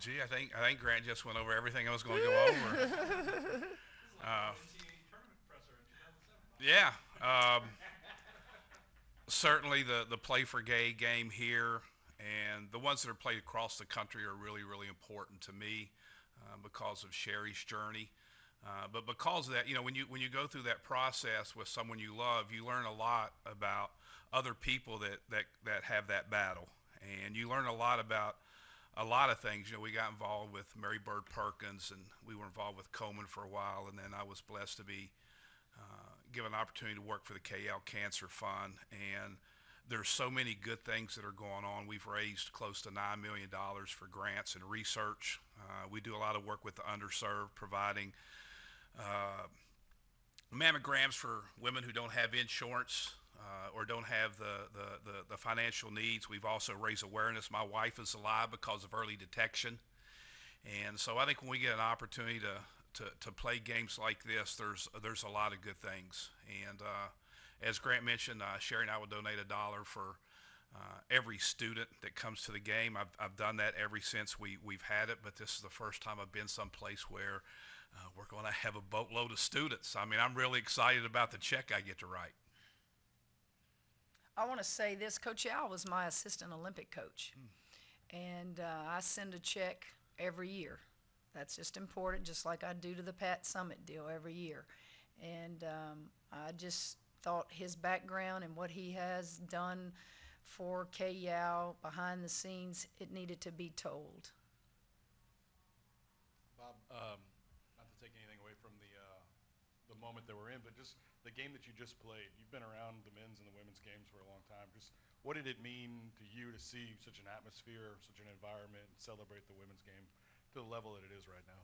Gee, I think Grant just went over everything I was going to go over. Uh, yeah, certainly the Play4Kay game here and the ones that are played across the country are really, really important to me because of Sherry's journey. But because of that, when you go through that process with someone you love, you learn a lot about other people that have that battle, and you learn a lot about a lot of things. We got involved with Mary Bird Perkins, and we were involved with Komen for a while, and then I was blessed to be given an opportunity to work for the KL Cancer Fund. And there's so many good things that are going on. We've raised close to $9 million for grants and research. We do a lot of work with the underserved, providing uh, mammograms for women who don't have insurance or don't have the financial needs. We've also raised awareness. My wife is alive because of early detection. And so I think when we get an opportunity to play games like this, there's a lot of good things. And as Grant mentioned, Sherry and I will donate $1 for every student that comes to the game. I've done that ever since we've had it, but this is the first time I've been someplace where we're going to have a boatload of students. I mean, I'm really excited about the check I get to write. I want to say this, Coach Al was my assistant Olympic coach, and I send a check every year. That's just important, just like I do to the Pat Summit deal every year. And I just thought his background and what he has done for KYAL behind the scenes, it needed to be told. Bob, not to take anything away from the moment that we're in, but just the game that you just played. You've been around the men's and the women's games for a long time. Just what did it mean to you to see such an atmosphere, such an environment, and celebrate the women's game to the level that it is right now?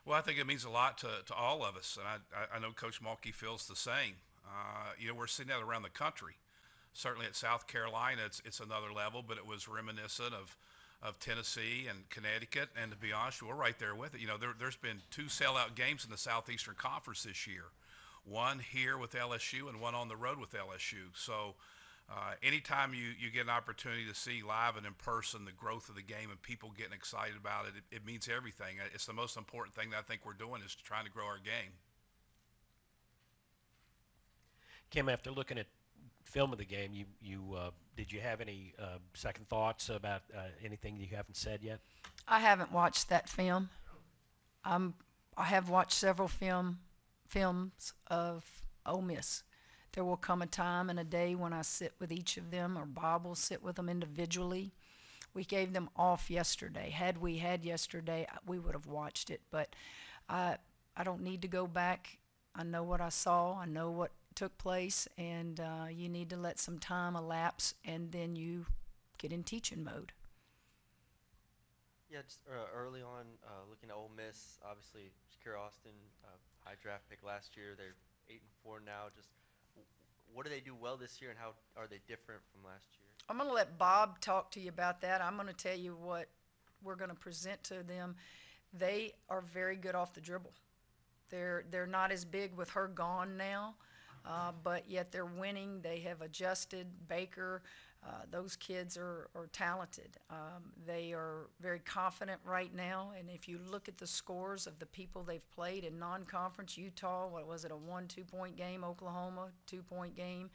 Well, I think it means a lot to all of us, and I know Coach Mulkey feels the same. We're seeing that around the country. Certainly at South Carolina, it's another level, but it was reminiscent of Tennessee and Connecticut, and to be honest, we're right there with it. There's been 2 sellout games in the Southeastern Conference this year, one here with LSU and one on the road with LSU. So anytime you get an opportunity to see live and in person the growth of the game and people getting excited about it, it means everything. It's the most important thing that I think we're doing is trying to grow our game. Kim, after looking at film of the game, did you have any second thoughts about anything you haven't said yet? I haven't watched that film. I have watched several films of Ole Miss. There will come a time and a day when I sit with each of them, or Bob will sit with them individually. We gave them off yesterday. Had we had yesterday, we would have watched it. But I don't need to go back. I know what I saw. I know what took place, and you need to let some time elapse, and then you get in teaching mode. Yeah, just early on, looking at Ole Miss, obviously Shakira Austin, high draft pick last year. They're 8-4 now. Just what do they do well this year, and how are they different from last year? I'm going to let Bob talk to you about that. I'm going to tell you what we're going to present to them. They are very good off the dribble. They're not as big with her gone now. But yet they're winning. They have adjusted. Baker, those kids are talented. They are very confident right now. And if you look at the scores of the people they've played in non-conference, Utah, what was it, a 1-2-point game? Oklahoma, 2-point game.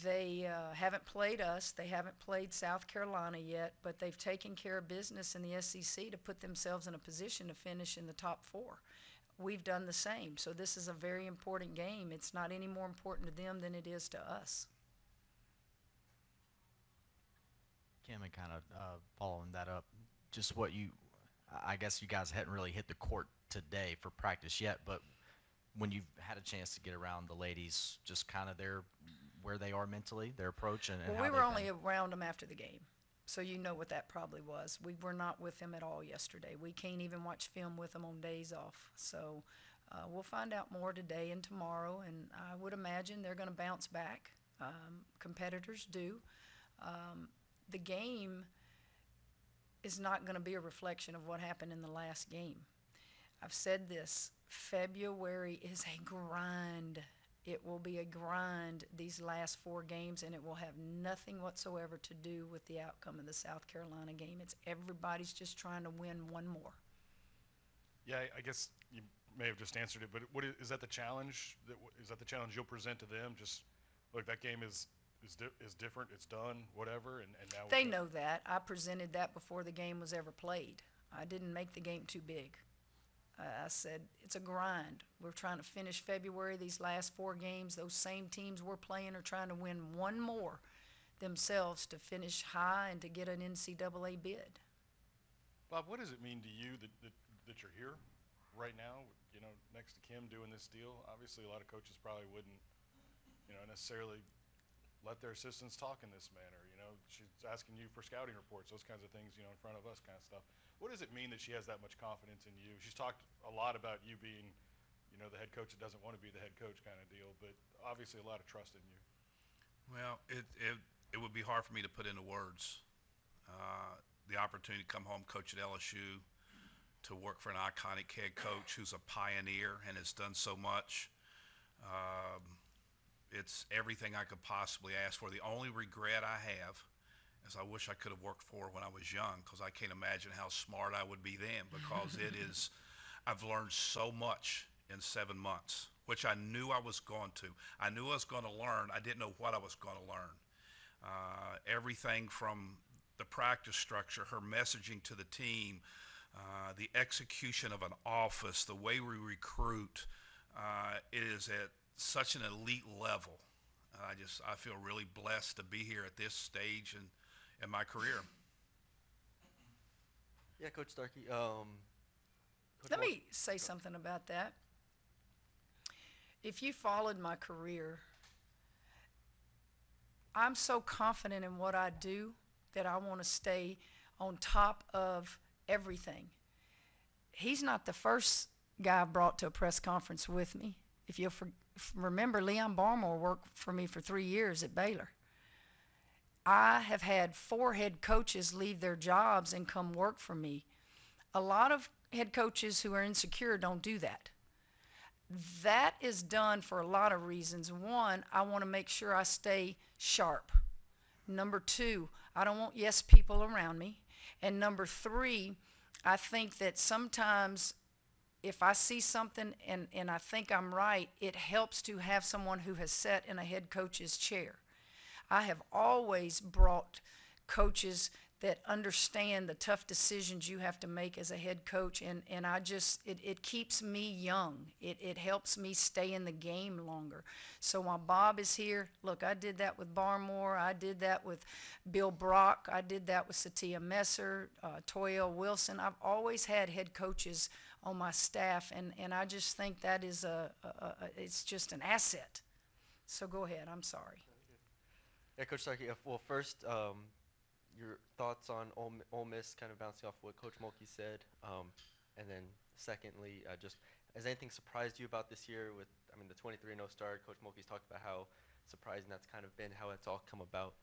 They haven't played us. They haven't played South Carolina yet, but they've taken care of business in the SEC to put themselves in a position to finish in the top 4. We've done the same. So this is a very important game. It's not any more important to them than it is to us. Kim, and kind of following that up, just I guess you guys hadn't really hit the court today for practice yet, but when you've had a chance to get around the ladies, just kind of where they are mentally, their approach, and well, how we were only been. around them after the game. So you know what that probably was. We were not with them at all yesterday. We can't even watch film with them on days off. So we'll find out more today and tomorrow, and I would imagine they're going to bounce back. Competitors do. The game is not going to be a reflection of what happened in the last game. I've said this, February is a grind. It will be a grind these last 4 games, and it will have nothing whatsoever to do with the outcome of the South Carolina game. It's everybody's just trying to win one more. Yeah, I guess you may have just answered it, but is that the challenge? Is that the challenge you'll present to them? Just look, that game is different. It's done, whatever, and now They know that. I presented that before the game was ever played. I didn't make the game too big. I said, it's a grind. We're trying to finish February, these last 4 games. Those same teams we're playing are trying to win one more themselves to finish high and to get an NCAA bid. Bob, what does it mean to you that you're here right now, you know, next to Kim doing this deal? Obviously, a lot of coaches probably wouldn't, you know, necessarily let their assistants talk in this manner. You know, she's asking you for scouting reports, those kinds of things, you know, in front of us kind of stuff. What does it mean that she has that much confidence in you? She's talked a lot about you being, you know, the head coach that doesn't want to be the head coach kind of deal, but obviously a lot of trust in you. Well, it would be hard for me to put into words. The opportunity to come home, coach at LSU, to work for an iconic head coach who's a pioneer and has done so much. It's everything I could possibly ask for. The only regret I have is I wish I could have worked for when I was young, because I can't imagine how smart I would be then, because I've learned so much in 7 months, which I knew I was going to. I knew I was going to learn. I didn't know what I was going to learn. Everything from the practice structure, her messaging to the team, the execution of an office, the way we recruit, it is at such an elite level. I feel really blessed to be here at this stage in my career. Yeah, Coach Starkey. Let me say something about that. If you followed my career, I'm so confident in what I do that I want to stay on top of everything. He's not the first guy I brought to a press conference with me. If you'll remember, Leon Barmore worked for me for 3 years at Baylor. I have had 4 head coaches leave their jobs and come work for me. A lot of head coaches who are insecure don't do that. That is done for a lot of reasons. One, I want to make sure I stay sharp. Number 2, I don't want yes people around me. And number 3, I think that sometimes if I see something and I think I'm right, it helps to have someone who has sat in a head coach's chair. I have always brought coaches that understand the tough decisions you have to make as a head coach, and it keeps me young. It helps me stay in the game longer. So while Bob is here, look, I did that with Barmore, I did that with Bill Brock, I did that with Satia Messer, Toyelle Wilson. I've always had head coaches on my staff, and I just think that is it's just an asset. So go ahead, I'm sorry. Yeah, Coach Starkey. Well, first, your thoughts on Ole Miss, kind of bouncing off what Coach Mulkey said, and then secondly, just has anything surprised you about this year? With, I mean, the 23-0 start. Coach Mulkey's talked about how surprising that's kind of been, how it's all come about.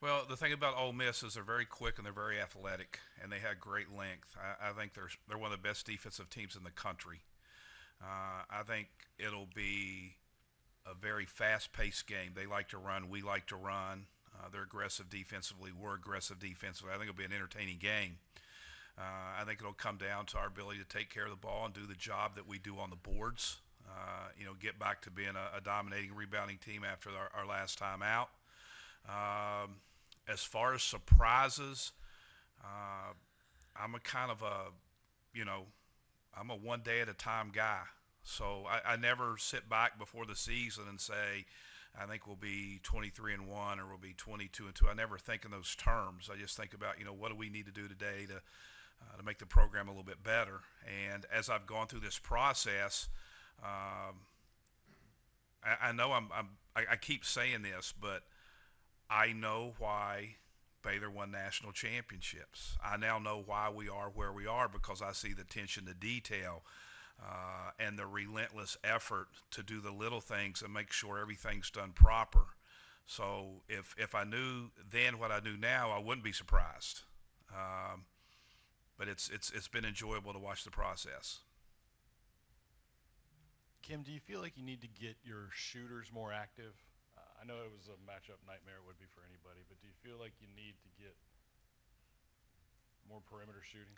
Well, the thing about Ole Miss is they're very quick and they're very athletic, and they have great length. I think they're one of the best defensive teams in the country. I think it'll be a very fast-paced game. They like to run. We like to run. They're aggressive defensively. We're aggressive defensively. I think it'll be an entertaining game. I think it'll come down to our ability to take care of the ball and do the job that we do on the boards. Get back to being a dominating rebounding team after our last time out. As far as surprises, I'm a kind of I'm a one day at a time guy. So I never sit back before the season and say, I think we'll be 23-1 or we'll be 22-2. I never think in those terms. I just think about, what do we need to do today to make the program a little bit better. And as I've gone through this process, I know I keep saying this, but I know why Baylor won national championships. I now know why we are where we are, because I see the attention to detail and the relentless effort to do the little things and make sure everything's done proper. So if I knew then what I knew now, I wouldn't be surprised. But it's been enjoyable to watch the process. Kim, do you feel like you need to get your shooters more active? I know it was a matchup nightmare it would be for anybody, but do you feel like you need to get more perimeter shooting?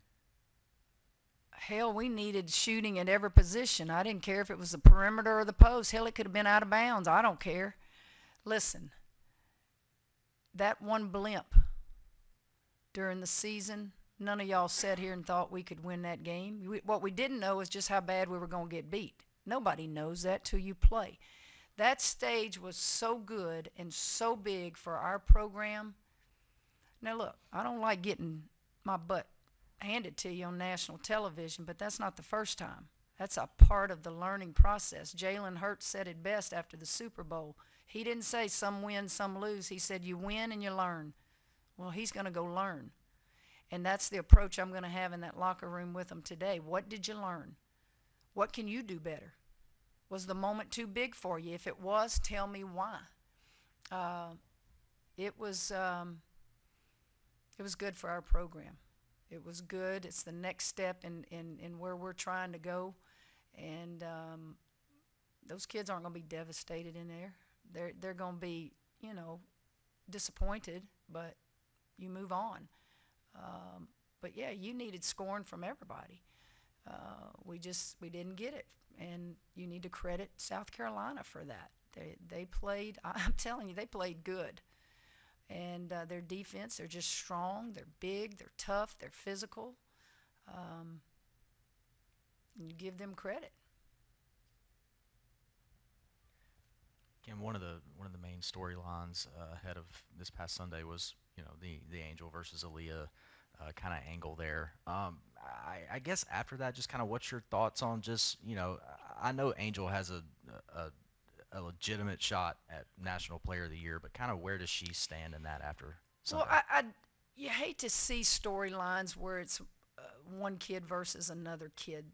Hell, we needed shooting at every position. I didn't care if it was the perimeter or the post. Hell, it could have been out of bounds. I don't care. Listen, that one blimp during the season, none of y'all sat here and thought we could win that game. What we didn't know is just how bad we were going to get beat. Nobody knows that till you play. That stage was so good and so big for our program. Now, look, I don't like getting my butt handed to you on national television, but that's not the first time. That's a part of the learning process. Jalen Hurts said it best after the Super Bowl. He didn't say some win, some lose. He said you win and you learn. Well, he's going to go learn. And that's the approach I'm going to have in that locker room with him today. What did you learn? What can you do better? Was the moment too big for you? If it was, tell me why. It was good for our program. It was good. It's the next step in where we're trying to go. And those kids aren't going to be devastated in there. They're going to be, disappointed, but you move on. But, yeah, you needed scoring from everybody. We didn't get it. And you need to credit South Carolina for that. They played, I'm telling you, they played good. And their defense, they're just strong, they're big, they're tough, they're physical. You give them credit. Again, one of the main storylines ahead of this past Sunday was the Angel versus Aaliyah kind of angle there. I guess after that, just kind of what's your thoughts on just I know Angel has a legitimate shot at National Player of the Year, but kind of where does she stand in that after Sunday? Well, you hate to see storylines where it's one kid versus another kid,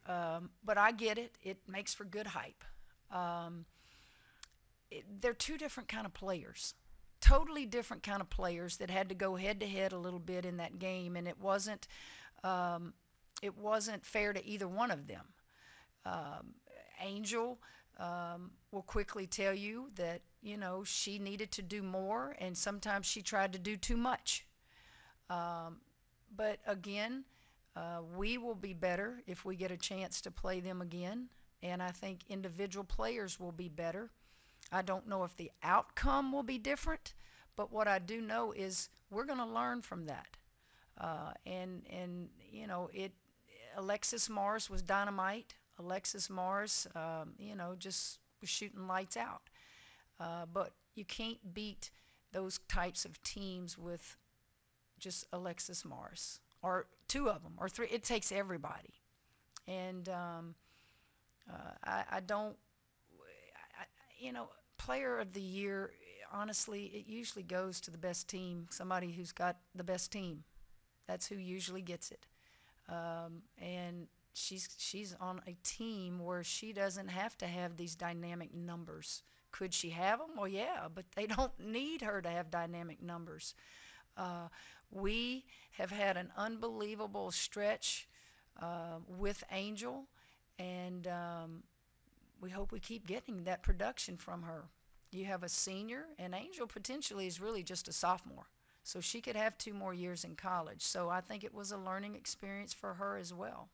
but I get it. It makes for good hype. They're two different kind of players. Totally different kind of players that had to go head-to-head a little bit in that game, and it wasn't fair to either one of them. Angel will quickly tell you that, she needed to do more, and sometimes she tried to do too much. But again, we will be better if we get a chance to play them again, and I think individual players will be better. I don't know if the outcome will be different, but what I do know is we're going to learn from that. Alexis Morris was dynamite. Alexis Morris, just was shooting lights out. But you can't beat those types of teams with just Alexis Morris or two of them or three. It takes everybody. And Player of the Year, honestly, it usually goes to the best team, somebody who's got the best team. That's who usually gets it. And she's on a team where she doesn't have to have these dynamic numbers. Could she have them? Well, yeah, but they don't need her to have dynamic numbers. We have had an unbelievable stretch with Angel, and we hope we keep getting that production from her. You have a senior, and Angel potentially is really just a sophomore. So she could have 2 more years in college. So I think it was a learning experience for her as well.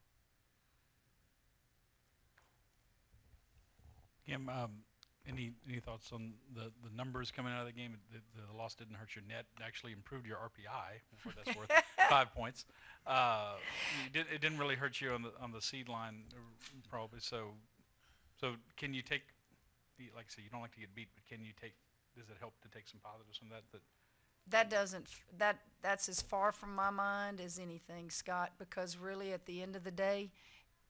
Kim, any thoughts on the numbers coming out of the game? The loss didn't hurt your net. It actually improved your RPI, for what that's worth, 5 points. It didn't really hurt you on the seed line, probably. So can you take, like I said, you don't like to get beat, but does it help to take some positives from that? That's as far from my mind as anything, Scott, because really at the end of the day,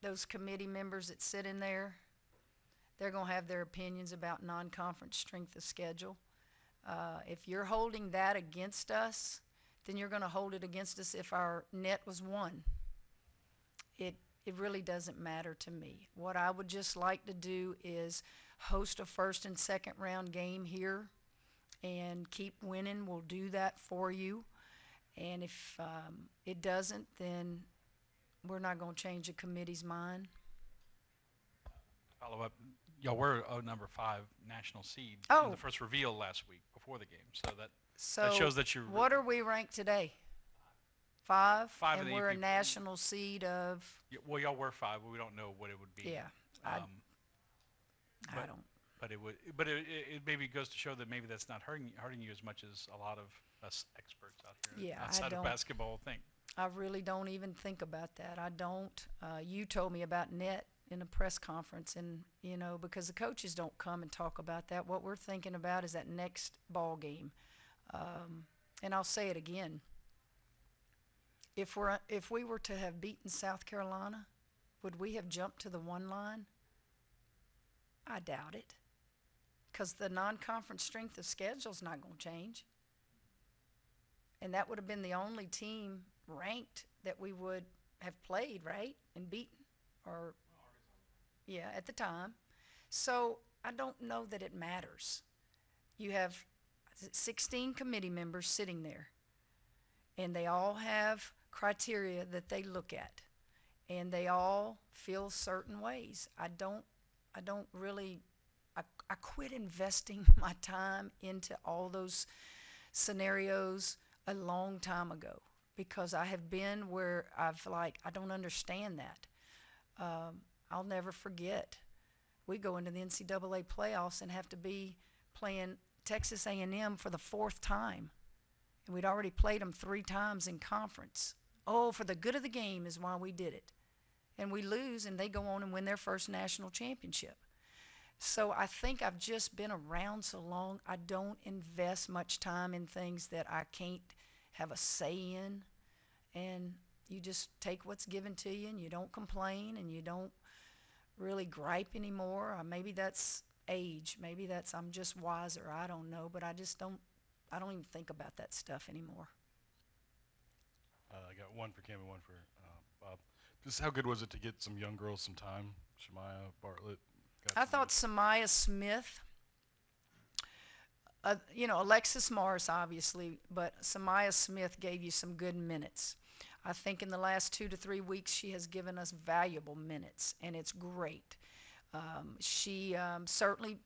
those committee members that sit in there, they're going to have their opinions about non-conference strength of schedule. If you're holding that against us, then you're going to hold it against us if our net was 1. It really doesn't matter to me. What I would just like to do is host a first and second round game here and keep winning. We'll do that for you. And if it doesn't, then we're not going to change the committee's mind. follow up. Y'all were a number 5 national seed Oh. in the first reveal last week before the game, so that So shows that you're. what are we ranked today? 5? 5 in and the we're a EP. national seed of, Well, y'all were 5, but we don't know what it would be. yeah, I but- don't. But it maybe goes to show that maybe that's not hurting you as much as a lot of us experts out here Yeah, I outside don't- of basketball think. I really don't even think about that. I don't. You told me about net in a press conference, and because the coaches don't come and talk about that. What we're thinking about is that next ball game. And I'll say it again. If we were to have beaten South Carolina, would we have jumped to the 1 line? I doubt it, because the non-conference strength of schedule is not going to change. And that would have been the only team ranked that we would have played, right, and beaten, or yeah, at the time. So I don't know that it matters. You have 16 committee members sitting there, and they all have criteria that they look at, and they all feel certain ways. I don't really. I quit investing my time into all those scenarios a long time ago, because I have been where I've I don't understand that. I'll never forget. We go into the NCAA playoffs and have to be playing Texas A&M for the 4th time. And we'd already played them 3 times in conference. Oh, for the good of the game is why we did it. And we lose, and they go on and win their first national championship. So I think I've just been around so long, I don't invest much time in things that I can't have a say in. And you just take what's given to you, and you don't complain, and you don't really gripe anymore. Or maybe that's age. Maybe that's I'm just wiser. I don't know. But I don't even think about that stuff anymore. I got one for Cam and one for Bob. Just how good was it to get some young girls some time? Shemaya, Bartlett. I thought Samaya Smith, Alexis Morris obviously, but Samaya Smith gave you some good minutes. I think in the last 2 to 3 weeks she has given us valuable minutes, and it's great. She certainly,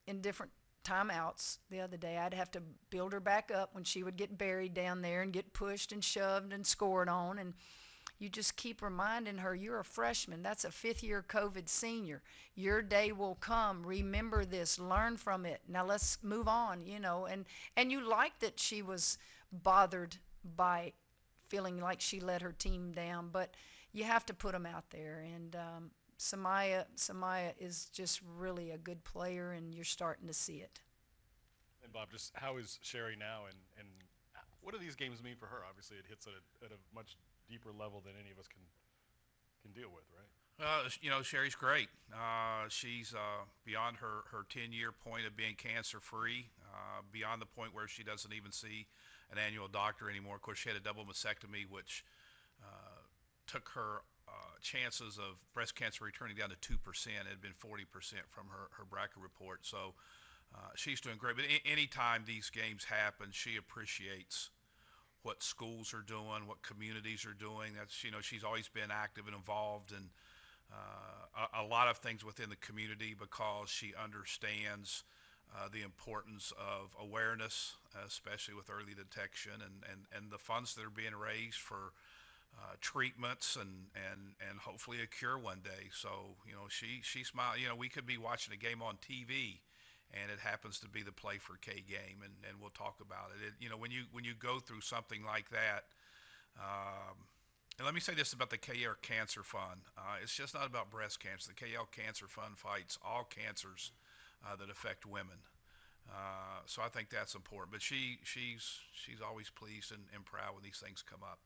in different timeouts the other day, I'd have to build her back up when she would get buried down there and get pushed and shoved and scored on, and you just keep reminding her, you're a freshman. That's a 5th-year COVID senior. Your day will come. Remember this. Learn from it. Now let's move on, And you like that she was bothered by feeling like she let her team down, but you have to put them out there. And Samaya is just really a good player, and you're starting to see it. And Bob, just how is Sherry now, and what do these games mean for her? Obviously, it hits at a much deeper level than any of us can deal with, right? Sherry's great. She's beyond her 10-year point of being cancer-free, beyond the point where she doesn't even see an annual doctor anymore. Of course, she had a double mastectomy, which took her chances of breast cancer returning down to 2%. It had been 40% from her BRCA report. So she's doing great. But anytime these games happen, she appreciates what schools are doing, what communities are doing. That's she's always been active and involved in a lot of things within the community, because she understands the importance of awareness, especially with early detection, and the funds that are being raised for treatments and hopefully a cure one day. So she smiled. We could be watching a game on TV, and it happens to be the Play4Kay game, and we'll talk about it. When you go through something like that, and let me say this about the KL Cancer Fund. It's just not about breast cancer. The KL Cancer Fund fights all cancers that affect women. So I think that's important. But she's always pleased and proud when these things come up.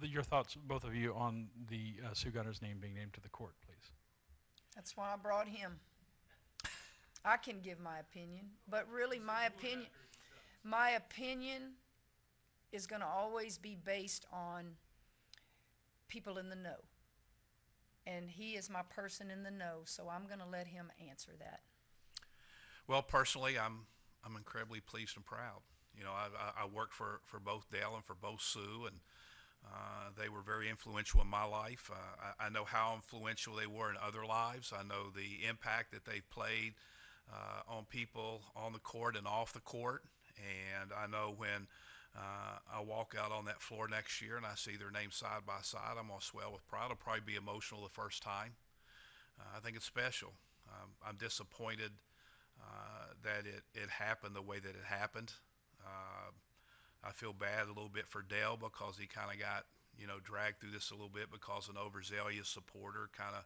Your thoughts, both of you, on the Sioux Gunner's name being named to the court, please. That's why I brought him. I can give my opinion, but really my opinion is going to always be based on people in the know. And he is my person in the know, so I'm going to let him answer that. Well, personally, I'm incredibly pleased and proud. I worked for both Dale and for both Sue, and They were very influential in my life. I know how influential they were in other lives. I know the impact that they've played on people on the court and off the court. And I know when I walk out on that floor next year and I see their names side by side, I'm going to swell with pride. I'll probably be emotional the first time. I think it's special. I'm disappointed that it happened the way that it happened. I feel bad a little bit for Dale because he kind of got, dragged through this a little bit because an overzealous supporter kind of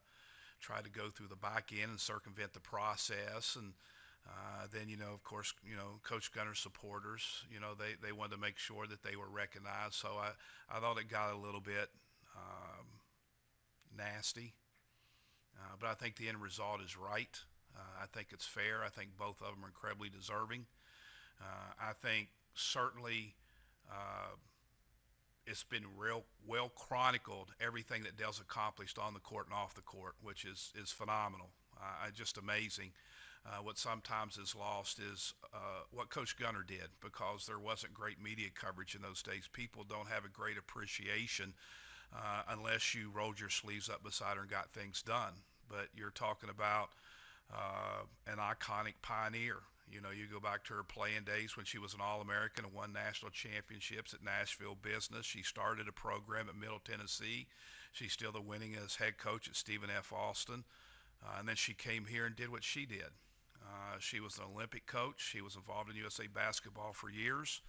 tried to go through the back end and circumvent the process. And then, of course, Coach Gunner's supporters, they wanted to make sure that they were recognized. So I thought it got a little bit nasty. But I think the end result is right. I think it's fair. I think both of them are incredibly deserving. I think certainly it's been real well chronicled, everything that Dale's accomplished on the court and off the court, which is phenomenal. Just amazing. What sometimes is lost is what Coach Gunner did, because there wasn't great media coverage in those days. People don't have a great appreciation unless you rolled your sleeves up beside her and got things done. But you're talking about an iconic pioneer. You go back to her playing days when she was an All-American and won national championships at Nashville Business. She started a program at Middle Tennessee. She's still the winningest head coach at Stephen F. Austin. And then she came here and did what she did. She was an Olympic coach. She was involved in USA basketball for years.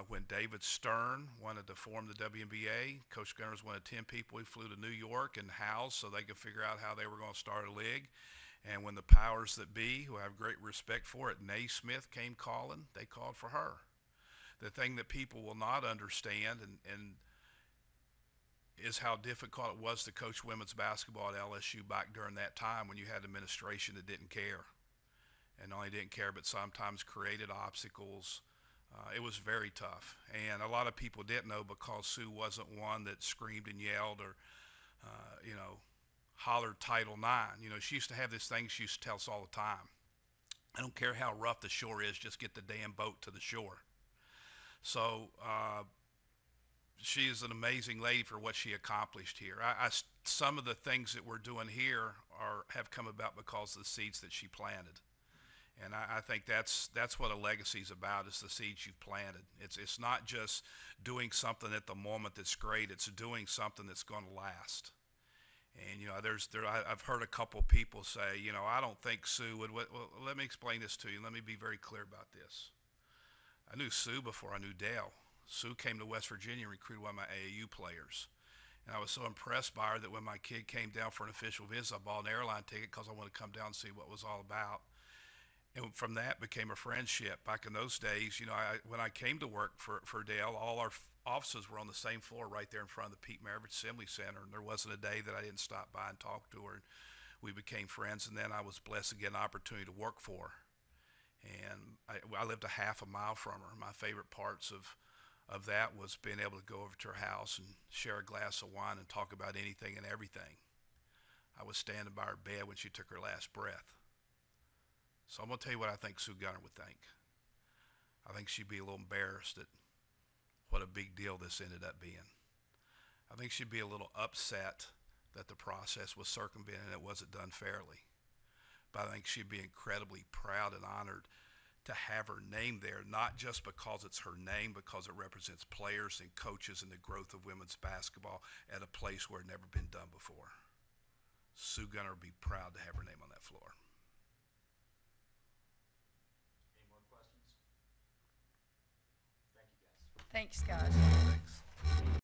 When David Stern wanted to form the WNBA, Coach Gunner was one of 10 people who flew to New York and housed so they could figure out how they were going to start a league. And when the powers that be, who I have great respect for it, Naismith came calling, they called for her. The thing that people will not understand and is how difficult it was to coach women's basketball at LSU back during that time when you had an administration that didn't care. And not only didn't care, but sometimes created obstacles. It was very tough. And a lot of people didn't know because Sue wasn't one that screamed and yelled or, hollered Title IX. She used to have this thing she used to tell us all the time. I don't care how rough the shore is, just get the damn boat to the shore. So she is an amazing lady for what she accomplished here. Some of the things that we're doing here have come about because of the seeds that she planted. And I think that's what a legacy is about, is the seeds you've planted. It's not just doing something at the moment that's great. It's doing something that's going to last. And, I've heard a couple people say, I don't think Sue would. Well, let me explain this to you. Let me be very clear about this. I knew Sue before I knew Dale. Sue came to West Virginia and recruited one of my AAU players. And I was so impressed by her that when my kid came down for an official visit, I bought an airline ticket because I wanted to come down and see what it was all about. And from that became a friendship. Back in those days, when I came to work for Dale, all our offices were on the same floor right there in front of the Pete Maravich Assembly Center. And there wasn't a day that I didn't stop by and talk to her. And we became friends. And then I was blessed to get an opportunity to work for her. And I lived a half a mile from her. My favorite parts of that was being able to go over to her house and share a glass of wine and talk about anything and everything. I was standing by her bed when she took her last breath. So I'm going to tell you what I think Sue Gunner would think. I think she'd be a little embarrassed at what a big deal this ended up being. I think she'd be a little upset that the process was circumvented and it wasn't done fairly. But I think she'd be incredibly proud and honored to have her name there, not just because it's her name, because it represents players and coaches and the growth of women's basketball at a place where it never been done before. Sue Gunner would be proud to have her name on that floor. Any more questions? Thank you, guys. Thanks, guys. Thanks.